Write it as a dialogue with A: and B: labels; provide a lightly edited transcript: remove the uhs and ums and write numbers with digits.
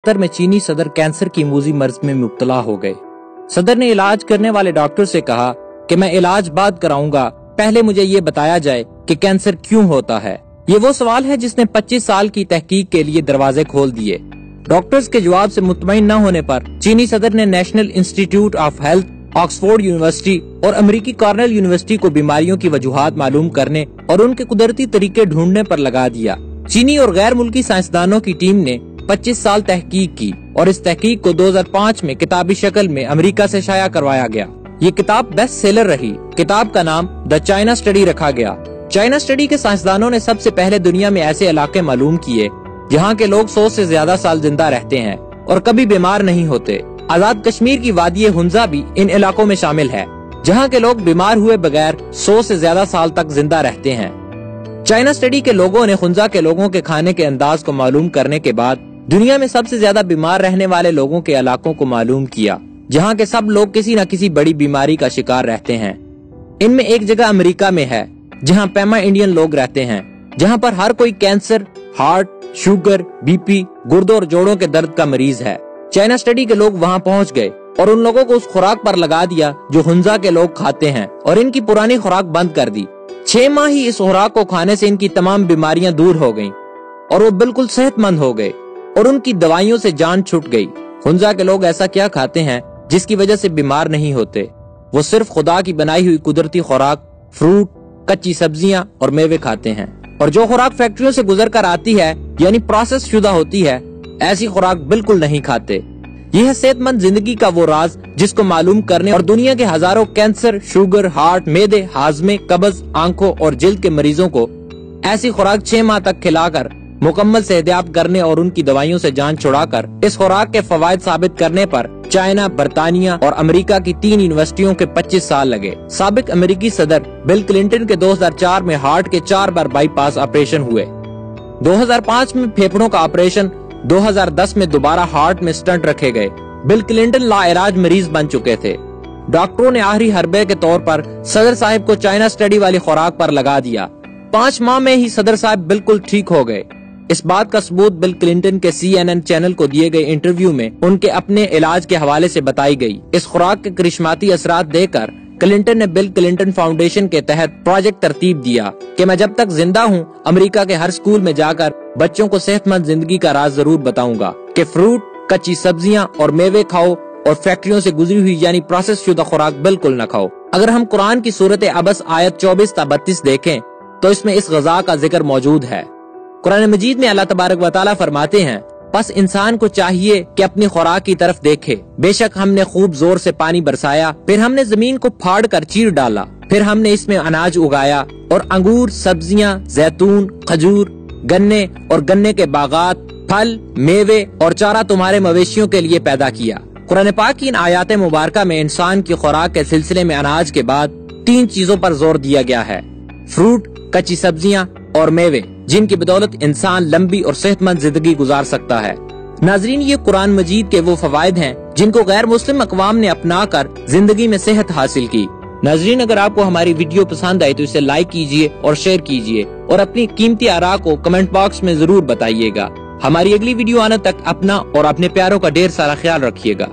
A: 1971 में चीनी सदर कैंसर की मूजी मर्ज में मुब्तला हो गए। सदर ने इलाज करने वाले डॉक्टर से कहा कि मैं इलाज बाद कराऊंगा, पहले मुझे ये बताया जाए कि कैंसर क्यों होता है। ये वो सवाल है जिसने 25 साल की तहकीक के लिए दरवाजे खोल दिए। डॉक्टर्स के जवाब से मुतमईन न होने पर चीनी सदर ने national institute of health, Oxford university और अमेरिकी कॉर्नेल यूनिवर्सिटी को बीमारियों की वजूहात मालूम करने और उनके कुदरती तरीके ढूंढने पर लगा दिया। चीनी और गैर मुल्की साइंसदानों की टीम ने 25 साल तहकीक की और इस तहकीक को 2005 में किताबी शक्ल में अमेरिका से शाया करवाया गया। ये किताब बेस्ट सेलर रही। किताब का नाम द चाइना स्टडी रखा गया। चाइना स्टडी के साइंसदानों ने सबसे पहले दुनिया में ऐसे इलाके मालूम किए जहाँ के लोग 100 से ज्यादा साल जिंदा रहते हैं और कभी बीमार नहीं होते। आजाद कश्मीर की वादी हुंजा भी इन इलाकों में शामिल है, जहाँ के लोग बीमार हुए बगैर 100 से ज्यादा साल तक जिंदा रहते हैं। चाइना स्टडी के लोगों ने हुंजा के लोगों के खाने के अंदाज को मालूम करने के बाद दुनिया में सबसे ज्यादा बीमार रहने वाले लोगों के इलाकों को मालूम किया, जहाँ के सब लोग किसी न किसी बड़ी बीमारी का शिकार रहते हैं। इनमें एक जगह अमेरिका में है जहाँ पैमा इंडियन लोग रहते हैं, जहाँ पर हर कोई कैंसर, हार्ट, शुगर, बीपी, गुर्दों और जोड़ों के दर्द का मरीज है। चाइना स्टडी के लोग वहाँ पहुँच गए और उन लोगों को उस खुराक पर लगा दिया जो हुंजा के लोग खाते हैं और इनकी पुरानी खुराक बंद कर दी। 6 माह ही इस खुराक को खाने से इनकी तमाम बीमारियां दूर हो गईं और वो बिल्कुल सेहतमंद हो गए और उनकी दवाइयों से जान छूट गई। हुंजा के लोग ऐसा क्या खाते हैं जिसकी वजह से बीमार नहीं होते? वो सिर्फ खुदा की बनाई हुई कुदरती खुराक, फ्रूट, कच्ची सब्जियां और मेवे खाते हैं। और जो खुराक फैक्ट्रियों से गुजर कर आती है यानी प्रोसेस शुदा होती है, ऐसी खुराक बिल्कुल नहीं खाते। यह है सेहतमंद जिंदगी का वो राज जिसको मालूम करने और दुनिया के हजारों कैंसर, शुगर, हार्ट, मेदे, हाजमे, कब्ज, आंखों और जिल्द के मरीजों को ऐसी खुराक 6 माह तक खिलाकर मुकम्मल सेहतयाब करने और उनकी दवाइयों से जान छुड़ाकर इस खुराक के फवायद साबित करने पर चाइना, बरतानिया और अमेरिका की 3 यूनिवर्सिटियों के 25 साल लगे। साबिक अमेरिकी सदर बिल क्लिंटन के 2004 में हार्ट के 4 बार बाईपास ऑपरेशन हुए, 2005 में फेफड़ों का ऑपरेशन, 2010 में दोबारा हार्ट में स्टंट रखे गए। बिल क्लिंटन लाइलाज मरीज बन चुके थे। डॉक्टरों ने आखिरी हरबे के तौर पर सदर साहब को चाइना स्टडी वाली खुराक पर लगा दिया। 5 माह में ही सदर साहब बिल्कुल ठीक हो गए। इस बात का सबूत बिल क्लिंटन के CNN चैनल को दिए गए इंटरव्यू में उनके अपने इलाज के हवाले से बताई गई। इस खुराक के करिश्माती असरात देकर क्लिंटन ने बिल क्लिंटन फाउंडेशन के तहत प्रोजेक्ट तरतीब दिया कि मैं जब तक जिंदा हूँ अमेरिका के हर स्कूल में जाकर बच्चों को सेहतमंद जिंदगी का राज जरूर बताऊंगा कि फ्रूट, कच्ची सब्जियां और मेवे खाओ और फैक्ट्रियों से गुजरी हुई यानी प्रोसेस शुदा खुराक बिल्कुल न खाओ। अगर हम कुरान की सूरत अबस आयत 24-32 देखें तो इसमें इस गज़ा का जिक्र मौजूद है। कुरान मजीद में अल्लाह तबारक व तआला फरमाते हैं, बस इंसान को चाहिए कि अपनी खुराक की तरफ देखे। बेशक हमने खूब जोर से पानी बरसाया, फिर हमने जमीन को फाड़ कर चीर डाला, फिर हमने इसमें अनाज उगाया और अंगूर, सब्जियां, जैतून, खजूर, गन्ने और गन्ने के बागात, फल, मेवे और चारा तुम्हारे मवेशियों के लिए पैदा किया। कुरान पाक की इन आयात मुबारका में इंसान की खुराक के सिलसिले में अनाज के बाद 3 चीजों पर जोर दिया गया है: फ्रूट, कच्ची सब्जियां और मेवे, जिनकी बदौलत इंसान लंबी और सेहतमंद जिंदगी गुजार सकता है। नाजरीन, ये कुरान मजीद के वो फवायद हैं जिनको गैर मुस्लिम अक़वाम ने अपना कर जिंदगी में सेहत हासिल की। नाजरीन, अगर आपको हमारी वीडियो पसंद आई तो इसे लाइक कीजिए और शेयर कीजिए और अपनी कीमती आरा को कमेंट बॉक्स में जरूर बताइएगा। हमारी अगली वीडियो आने तक अपना और अपने प्यारों का ढेर सारा ख्याल रखिएगा।